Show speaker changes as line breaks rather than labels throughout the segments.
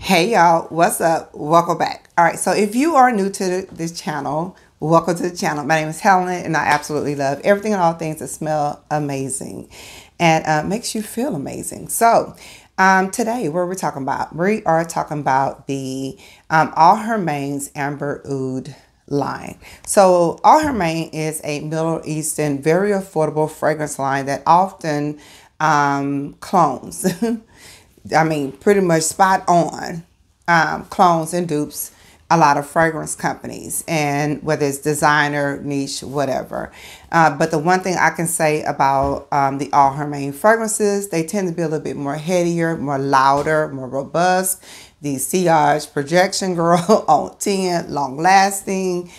Hey y'all, what's up? Welcome back. All right, so if you are new to this channel, welcome to the channel. My name is Helen and I absolutely love everything and all things that smell amazing and makes you feel amazing. So today, what are we talking about? We are talking about the HARAMAIN's Amber Oud line. So HARAMAIN is a Middle Eastern, very affordable fragrance line that often clones. I mean, pretty much spot on clones and dupes a lot of fragrance companies, and whether it's designer, niche, whatever. But the one thing I can say about the HARAMAIN fragrances, they tend to be a little bit more headier, more louder, more robust. The sillage projection girl on 10, long lasting.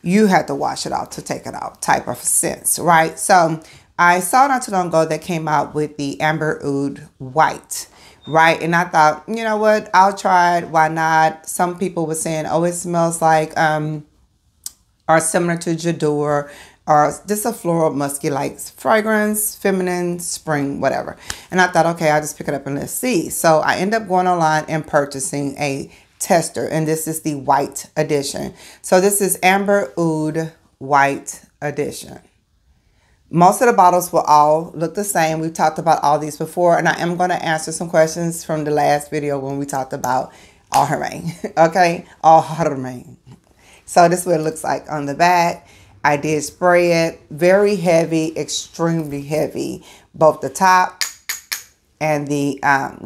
You have to wash it out to take it out type of sense, right? So I saw not too long ago that came out with the Amber Oud White. Right, and I thought, you know what, I'll try it. Why not? Some people were saying, oh, it smells like or similar to J'adore, or just a floral musky like fragrance, feminine, spring, whatever. And I thought, okay, I'll just pick it up and let's see. So I ended up going online and purchasing a tester, and this is the white edition. So this is Amber Oud White Edition. Most of the bottles will all look the same. We've talked about all these before, and I am going to answer some questions from the last video when we talked about HARAMAIN. Okay, HARAMAIN. So this is what it looks like on the back. I did spray it. Very heavy, extremely heavy. Both the top and the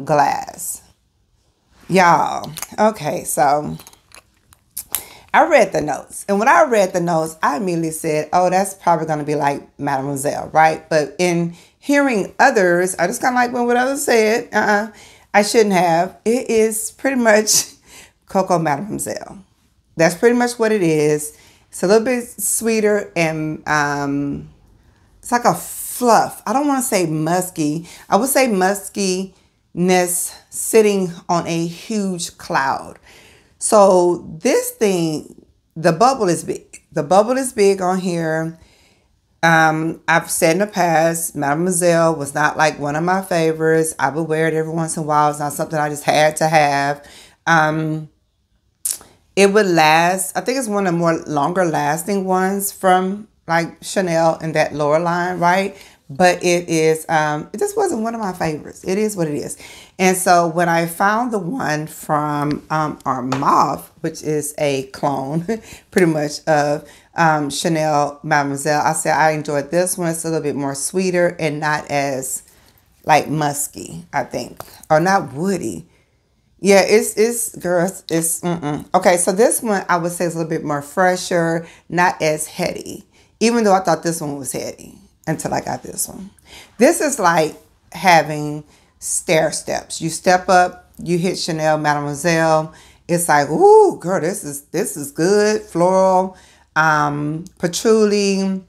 glass. Y'all, okay, so I read the notes, and when I read the notes, I immediately said, oh, that's probably going to be like Mademoiselle, right? But in hearing others, I just kind of like when what others said, I shouldn't have. It is pretty much Coco Mademoiselle. That's pretty much what it is. It's a little bit sweeter, and it's like a fluff. I don't want to say musky. I would say muskiness sitting on a huge cloud. So this thing, the bubble is big. The bubble is big on here. I've said in the past, Mademoiselle was not like one of my favorites. I would wear it every once in a while. It's not something I just had to have. It would last. I think it's one of the more longer lasting ones from like Chanel in that lower line, right? But it is, it just wasn't one of my favorites. It is what it is. And so when I found the one from Armaf, which is a clone pretty much of Chanel Mademoiselle, I said I enjoyed this one. It's a little bit more sweeter and not as like musky, I think, or not woody. Yeah, it's girls, it's okay. So this one I would say is a little bit more fresher, not as heady, even though I thought this one was heady until I got this one. This is like having stair steps. You step up, you hit Chanel Mademoiselle. It's like, ooh, girl, this is good. Floral, patchouli,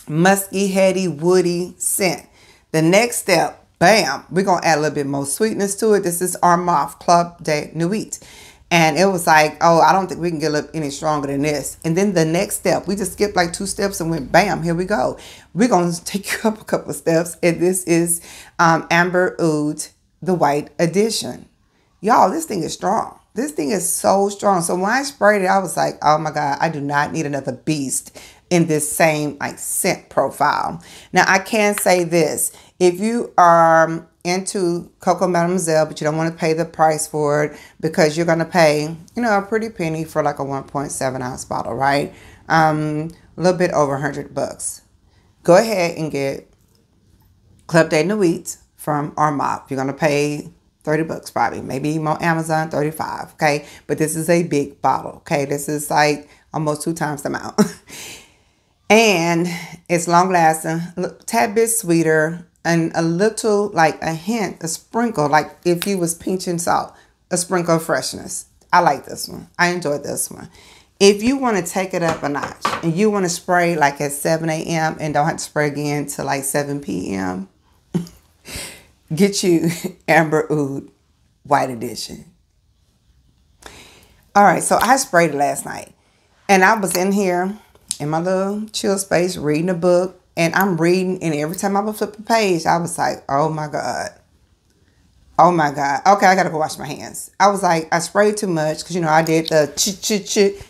musky, heady, woody scent. The next step, bam, we're gonna add a little bit more sweetness to it. This is Armaf Club de Nuit. And it was like, oh, I don't think we can get up any stronger than this. And then the next step, we just skipped like 2 steps and went, bam, here we go. We're going to take you up a couple of steps. And this is Amber Oud, the White Edition. Y'all, this thing is strong. This thing is so strong. So when I sprayed it, I was like, oh my God, I do not need another beast in this same like scent profile. Now, I can say this. If you are into Coco Mademoiselle, but you don't want to pay the price for it because you're going to pay, you know, a pretty penny for like a 1.7 ounce bottle, right? A little bit over $100. Go ahead and get Club de Nuit from Armaf. You're going to pay $30 probably, maybe even on Amazon, 35, okay? But this is a big bottle, okay? This is like almost 2 times the amount. And it's long lasting, a tad bit sweeter, and a little, like a hint, a sprinkle, like if you was pinching salt, a sprinkle of freshness. I like this one. I enjoyed this one. If you want to take it up a notch and you want to spray like at 7 a.m. and don't have to spray again till like 7 p.m., get you Amber Oud White Edition. All right, so I sprayed it last night. And I was in here in my little chill space reading a book. And I'm reading, and every time I would flip a page, I was like, oh my God. Oh my God. Okay, I gotta go wash my hands. I was like, I sprayed too much because, you know, I did the ch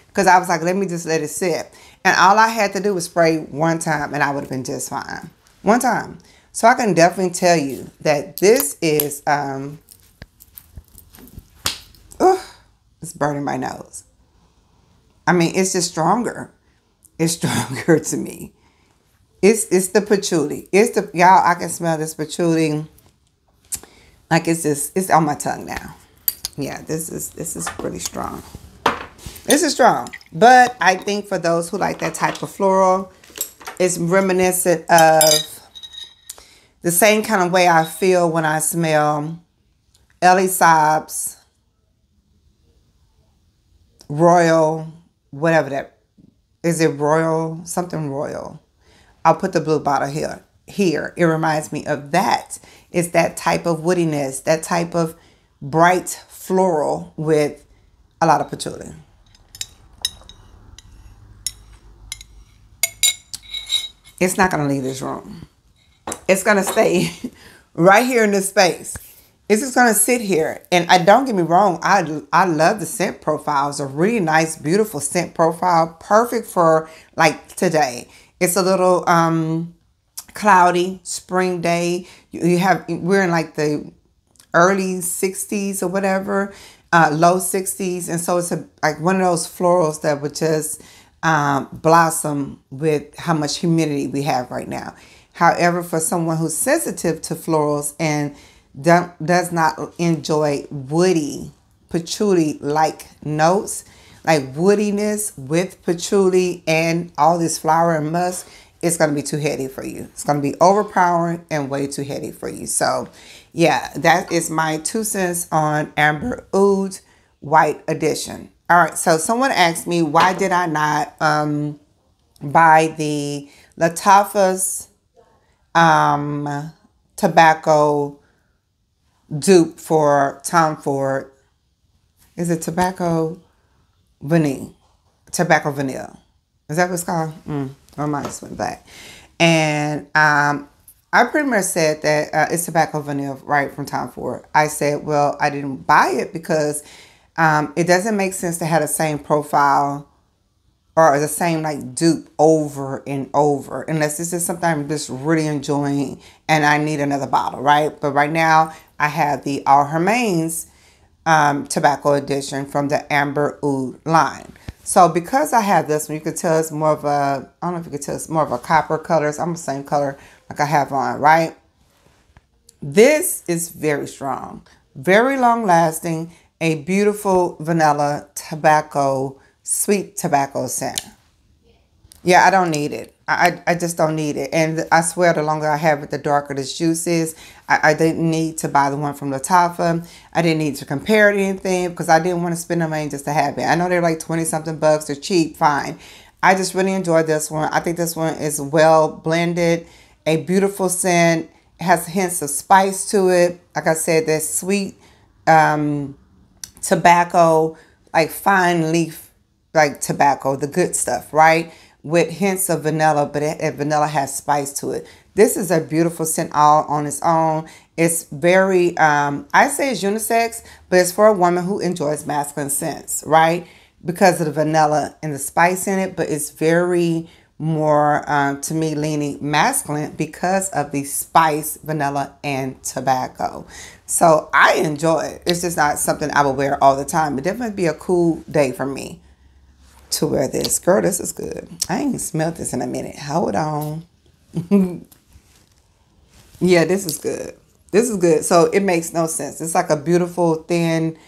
because I was like, let me just let it sit. And all I had to do was spray one time and I would have been just fine. One time. So I can definitely tell you that this is, it's burning my nose. I mean, it's just stronger. It's stronger to me. It's the patchouli. It's the, y'all, I can smell this patchouli. Like it's just, it's on my tongue now. Yeah, this is pretty strong. This is strong. But I think for those who like that type of floral, it's reminiscent of the same kind of way I feel when I smell Ellie Saab's Royal, whatever that, is it Royal, something Royal. I'll put the blue bottle here. It reminds me of that. It's that type of woodiness, that type of bright floral with a lot of patchouli. It's not going to leave this room. It's going to stay right here in this space. It's just going to sit here. And don't get me wrong, I love the scent profile. It's a really nice, beautiful scent profile. Perfect for like today. It's a little cloudy spring day. We're in like the early 60s or whatever, low 60s. And so it's like one of those florals that would just blossom with how much humidity we have right now. However, for someone who's sensitive to florals and does not enjoy woody, patchouli-like notes, like woodiness with patchouli and all this flower and musk, it's going to be too heady for you. It's going to be overpowering and way too heady for you. So, yeah, that is my 2 cents on Amber Oud White Edition. All right, so someone asked me, why did I not buy the Lattafa's tobacco dupe for Tom Ford? Is it tobacco vanilla? Tobacco vanilla. Is that what it's called? My mind just went back. And I pretty much said that it's tobacco vanilla, right, from Tom Ford. I said, well, I didn't buy it because it doesn't make sense to have the same profile or the same like dupe over and over, unless this is something I'm just really enjoying and I need another bottle, right? But right now I have the HARAMAIN's tobacco edition from the Amber Oud line. So because I have this one, you can tell it's more of a, I don't know if you can tell it's more of a copper color. It's almost the same color like I have on, right? This is very strong, very long lasting, a beautiful vanilla tobacco, sweet tobacco scent. Yeah, I don't need it. I just don't need it. And I swear the longer I have it, the darker this juice is. I didn't need to buy the one from Lattafa. I didn't need to compare it to anything because I didn't want to spend the money just to have it. I know they're like 20 something bucks. They're cheap, fine. I just really enjoyed this one. I think this one is well blended, a beautiful scent. It has hints of spice to it. Like I said, that sweet tobacco, like fine leaf, like tobacco, the good stuff, right? With hints of vanilla, but vanilla has spice to it. This is a beautiful scent all on its own. It's very, I say it's unisex, but it's for a woman who enjoys masculine scents, right? Because of the vanilla and the spice in it, but it's very more, to me, leaning masculine because of the spice, vanilla, and tobacco. So I enjoy it. It's just not something I would wear all the time. It definitely be a cool day for me to wear this. Girl, this is good. I ain't smelled this in a minute. Hold on. Yeah, this is good. This is good. So it makes no sense. It's like a beautiful thin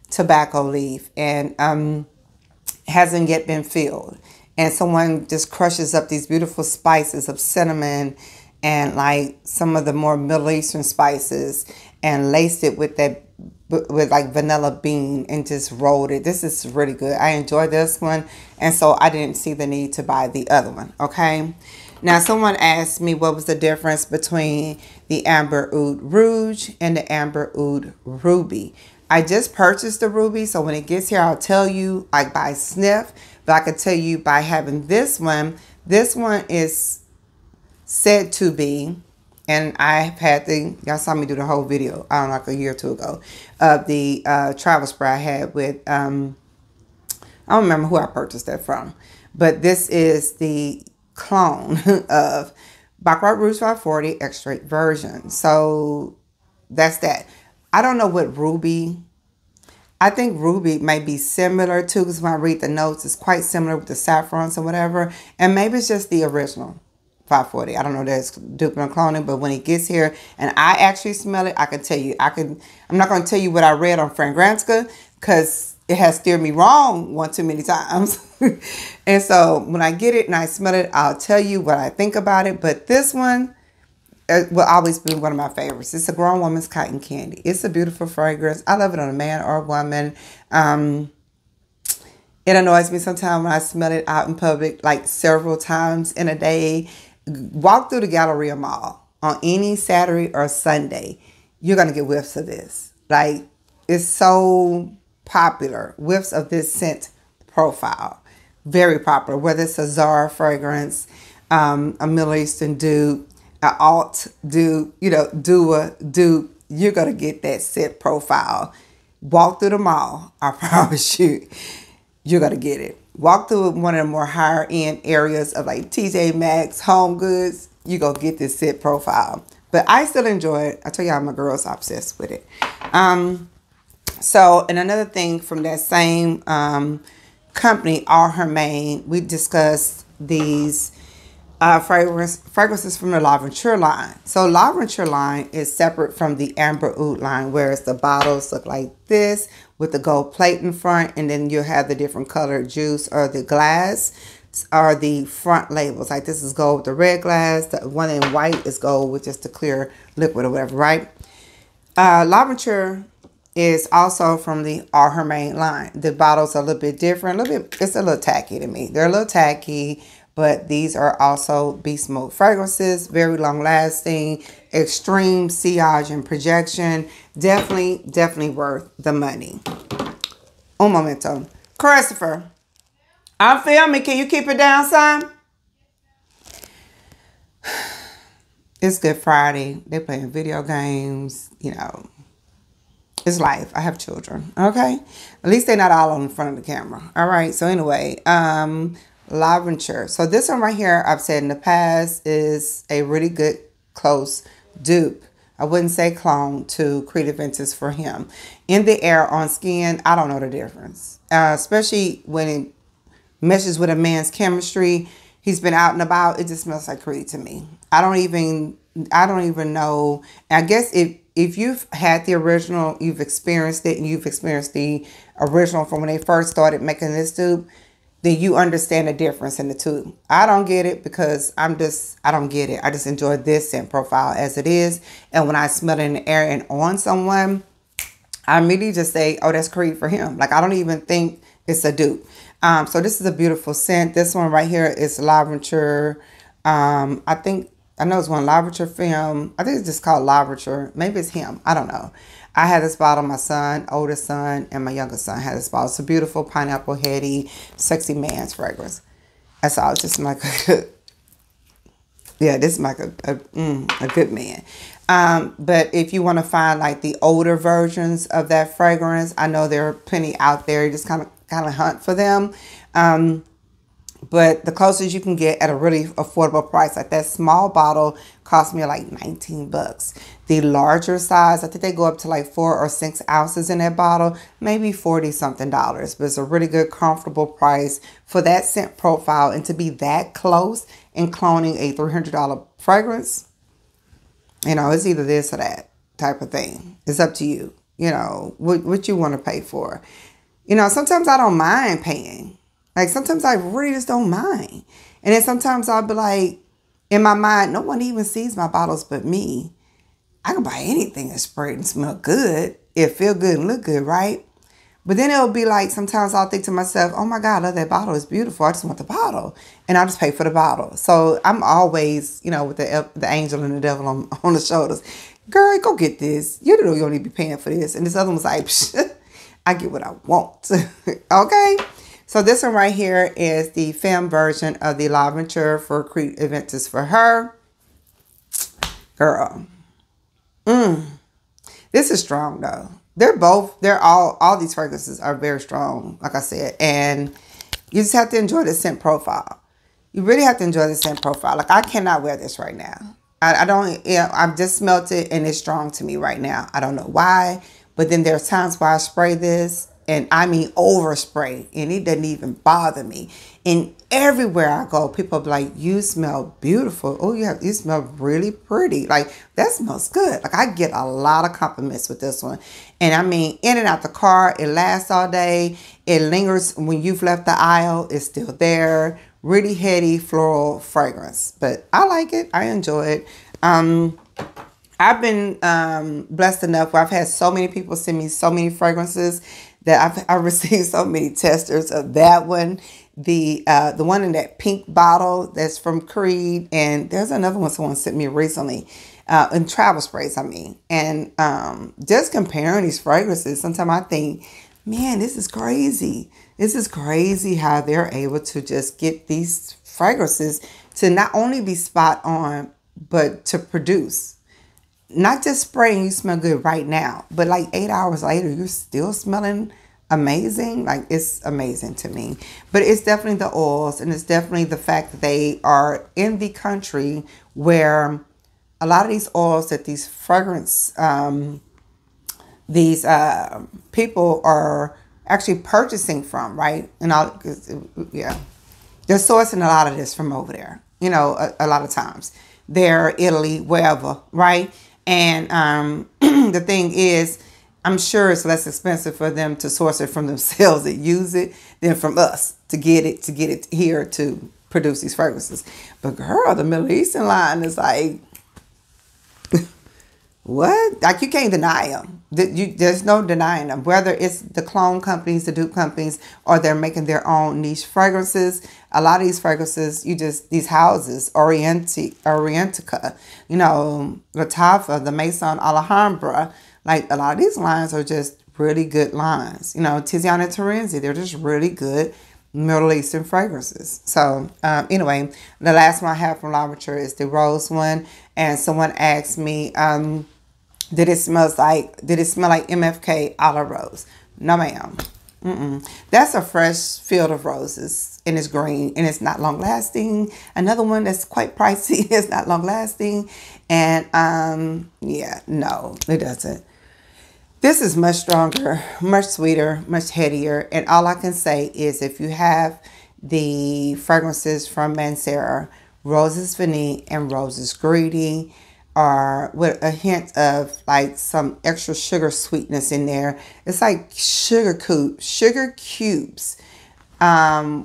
tobacco leaf and hasn't yet been filled. And someone just crushes up these beautiful spices of cinnamon and like some of the more Middle Eastern spices and laced it with that with like vanilla bean and just rolled it. This is really good. I enjoy this one, and so I didn't see the need to buy the other one. Okay, now someone asked me what was the difference between the Amber Oud Rouge and the Amber Oud Ruby. I just purchased the Ruby, so when it gets here I'll tell you like by sniff, but I can tell you by having this one is said to be And I've had y'all saw me do the whole video, I don't know, like a year or two ago, of the travel spray I had with, I don't remember who I purchased that from. But this is the clone of Baccarat Rouge 540 extra version. So that's that. I don't know what Ruby, I think Ruby may be similar too, because when I read the notes, it's quite similar with the saffrons or whatever. And maybe it's just the original 540. I don't know that it's duping or cloning, but when it gets here and I actually smell it, I can tell you, I'm not going to tell you what I read on Fragrantica, because it has steered me wrong one too many times. And so when I get it and I smell it, I'll tell you what I think about it. But this one will always be one of my favorites. It's a grown woman's cotton candy. It's a beautiful fragrance. I love it on a man or a woman. It annoys me sometimes when I smell it out in public, like several times in a day. Walk through the Galleria Mall on any Saturday or Sunday, you're going to get whiffs of this. Like, it's so popular. Whiffs of this scent profile. Very popular. Whether it's a Zara fragrance, a Middle Eastern dupe, an alt dupe, you know, Dua dupe, you're going to get that scent profile. Walk through the mall. I promise you, you're going to get it. Walk through one of the more higher end areas of like TJ Maxx, Home Goods, you're going to get this scent profile. But I still enjoy it. I tell y'all, my girl's obsessed with it. So, and another thing from that same company, HARAMAIN, we discussed these fragrances from the L'Aventure line. So L'Aventure line is separate from the Amber Oud line, whereas the bottles look like this with the gold plate in front, and then you'll have the different colored juice or the glass or the front labels. Like this is gold with the red glass, the one in white is gold with just the clear liquid or whatever, right? L'Aventure is also from the HARAMAIN line. The bottles are a little bit different, it's a little tacky to me. They're a little tacky, but these are also beast mode fragrances, very long lasting, extreme sillage and projection. Definitely worth the money. Un momento. Christopher, I'm filming. Can you keep it down, son? It's Good Friday. They're playing video games, you know. It's life. I have children, okay? At least they're not all on the front of the camera. All right, so anyway, L'Aventure. So this one right here, I've said in the past, is a really good close dupe. I wouldn't say clone to Creative Vintage for him. In the air, on skin, I don't know the difference. Especially when it meshes with a man's chemistry. He's been out and about. It just smells like Creed to me. I don't even know. I guess if you've had the original, you've experienced it, and you've experienced the original from when they first started making this dupe, then you understand the difference in the two. I don't get it because I don't get it. I just enjoy this scent profile as it is. And when I smell it in the air and on someone, I immediately just say, oh, that's Creed for him. Like, I don't even think it's a dupe. So this is a beautiful scent. This one right here is L'Aventure. I know it's one L'Aventure film. I think it's just called L'Aventure. Maybe it's him. I don't know. I had this bottle. My son, oldest son, and my youngest son had this bottle. It's a beautiful pineapple heady, sexy man's fragrance. That's all. It's just like yeah, this is like a good man. But if you want to find like the older versions of that fragrance, I know there are plenty out there. You just kind of hunt for them. But the closest you can get at a really affordable price, like that small bottle cost me like 19 bucks. The larger size, I think they go up to like 4 or 6 ounces in that bottle, maybe $40-something. But it's a really good, comfortable price for that scent profile, and to be that close in cloning a $300 fragrance. You know, it's either this or that type of thing. It's up to you. You know, what you want to pay for. You know, sometimes I don't mind paying. Like, sometimes I really just don't mind. And then sometimes I'll be like, in my mind, no one even sees my bottles but me. I can buy anything and spray it and smell good. It feel good and look good, right? But then it'll be like, sometimes I'll think to myself, oh my God, I love that bottle. It's beautiful. I just want the bottle. And I'll just pay for the bottle. So I'm always, you know, with the angel and the devil on the shoulders. Girl, go get this. You don't need to be paying for this. And this other one was like, I get what I want. Okay? So this one right here is the femme version of the L'Aventure for Creative Vintage for her. Girl. This is strong though. All these fragrances are very strong, like I said. And you just have to enjoy the scent profile. You really have to enjoy the scent profile. Like I cannot wear this right now. I don't, I've just smelt it and it's strong to me right now. I don't know why. But then there's times where I spray this, and I mean overspray, and it doesn't even bother me. And everywhere I go, people be like, you smell beautiful. Oh, you smell really pretty. Like, that smells good. Like, I get a lot of compliments with this one. And I mean, in and out the car, it lasts all day. It lingers when you've left the aisle. It's still there. Really heady floral fragrance. But I like it. I enjoy it. I've been blessed enough where I've had so many people send me so many fragrances that I've received so many testers of that one. The one in that pink bottle that's from Creed, and there's another one someone sent me recently, in travel sprays, I mean. And just comparing these fragrances, sometimes I think, man, this is crazy. This is crazy how they're able to just get these fragrances to not only be spot on, but to produce. Not just spraying, you smell good right now, but like 8 hours later, you're still smelling amazing. Like, it's amazing to me. But it's definitely the oils, and it's definitely the fact that they are in the country where a lot of these oils that these fragrance, these people are actually purchasing from, right? And yeah, they're sourcing a lot of this from over there, you know, a lot of times. They're Italy, wherever, right? And the thing is, I'm sure it's less expensive for them to source it from themselves that use it than from us to get it here to produce these fragrances. But girl, the Middle Eastern line is like, what? Like, you can't deny them. There's no denying them. Whether it's the clone companies, the dupe companies, or they're making their own niche fragrances. A lot of these fragrances, these houses, Orientica, you know, Latafa, the Maison Alhambra, like a lot of these lines are just really good lines. You know, Tiziana Terenzi, they're just really good Middle Eastern fragrances. So anyway, the last one I have from Lavature is the rose one. And someone asked me, did it smell like MFK a la rose? No, ma'am. That's a fresh field of roses, and it's green, and it's not long lasting. Another one that's quite pricey is not long lasting. And yeah, no, it doesn't. This is much stronger, much sweeter, much headier. And all I can say is, if you have the fragrances from Mancera, Roses Vanille and Roses Greedy, or with a hint of like some extra sugar sweetness in there. It's like sugar cubes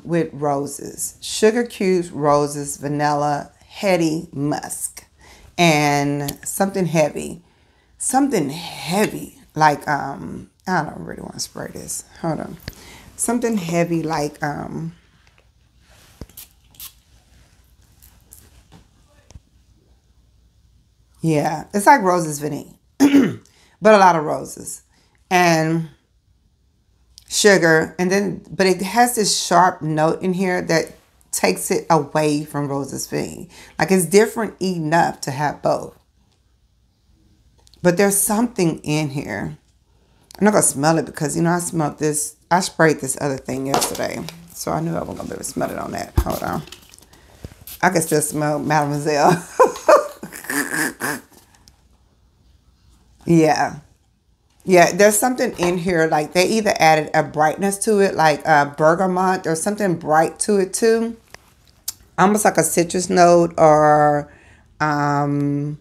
with roses. Sugar cubes, roses, vanilla, heady musk, and something heavy. Something heavy like I don't really want to spray this. Hold on. Something heavy like yeah, it's like Roses Vanille, but a lot of roses and sugar. And then, but it has this sharp note in here that takes it away from Roses Vanille. Like, it's different enough to have both. But there's something in here. I'm not going to smell it because, you know, I smelled this. I sprayed this other thing yesterday. So I knew I wasn't going to be able to smell it on that. Hold on. I can still smell Mademoiselle. Yeah. Yeah, there's something in here, like they either added a brightness to it, like bergamot, or something bright to it too. Almost like a citrus note, or yeah,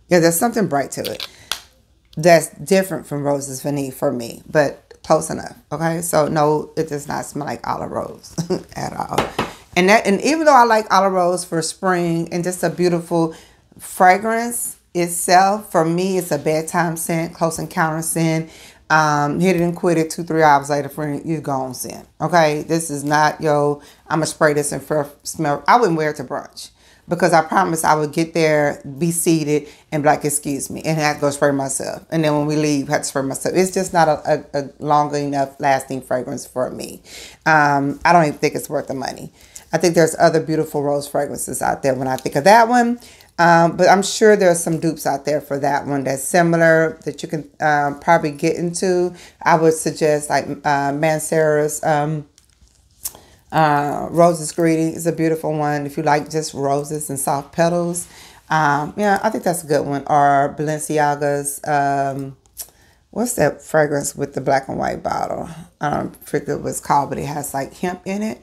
there's something bright to it that's different from Roses Vanille for me, but close enough. Okay, so no, it does not smell like olive rose at all. And even though I like olive rose for spring and just a beautiful fragrance itself, for me, it's a bedtime scent, close encounter scent. Hit it and quit it 2-3 hours later, friend, you gone scent. Okay, this is not I'm gonna spray this and smell. I wouldn't wear it to brunch because I promise I would get there, be seated, and be like, excuse me, and have to go spray myself. And then when we leave, have to spray myself. It's just not a long enough lasting fragrance for me. I don't even think it's worth the money. I think there's other beautiful rose fragrances out there when I think of that one. But I'm sure there's some dupes out there for that one that's similar that you can probably get into. I would suggest like Mancera's Roses Greedy is a beautiful one if you like just roses and soft petals. Yeah, I think that's a good one. Or Balenciaga's, what's that fragrance with the black and white bottle? I don't forget what it's called, but it has like hemp in it.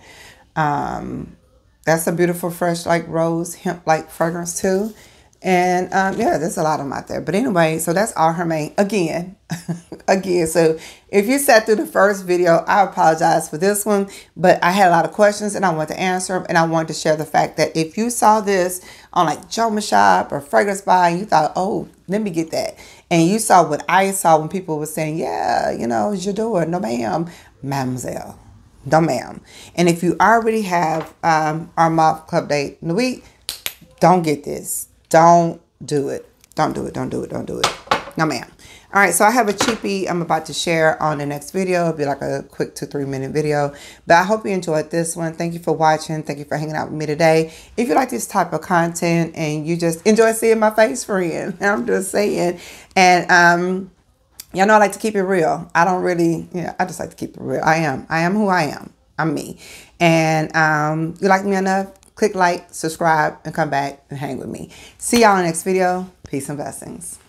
That's a beautiful, fresh, like rose, hemp-like fragrance too. And yeah, there's a lot of them out there. But anyway, so that's all HARAMAIN again. Again, so if you sat through the first video, I apologize for this one. But I had a lot of questions and I wanted to answer them. And I wanted to share the fact that if you saw this on like Joma Shop or Fragrance Buy and you thought, oh, let me get that. And you saw what I saw when people were saying, yeah, you know, j'adore, no ma'am, mademoiselle. No, ma'am. And if you already have our month club date in the week, don't get this. Don't do it. Don't do it. Don't do it. Don't do it. No, ma'am. All right. So I have a cheapie I'm about to share on the next video. It'll be like a quick 2-3 minute video. But I hope you enjoyed this one. Thank you for watching. Thank you for hanging out with me today. If you like this type of content and you just enjoy seeing my face, friend, I'm just saying. And y'all know I like to keep it real. I don't really, I just like to keep it real. I am who I am. I'm me. And you like me enough? Click like, subscribe, and come back and hang with me. See y'all in the next video. Peace and blessings.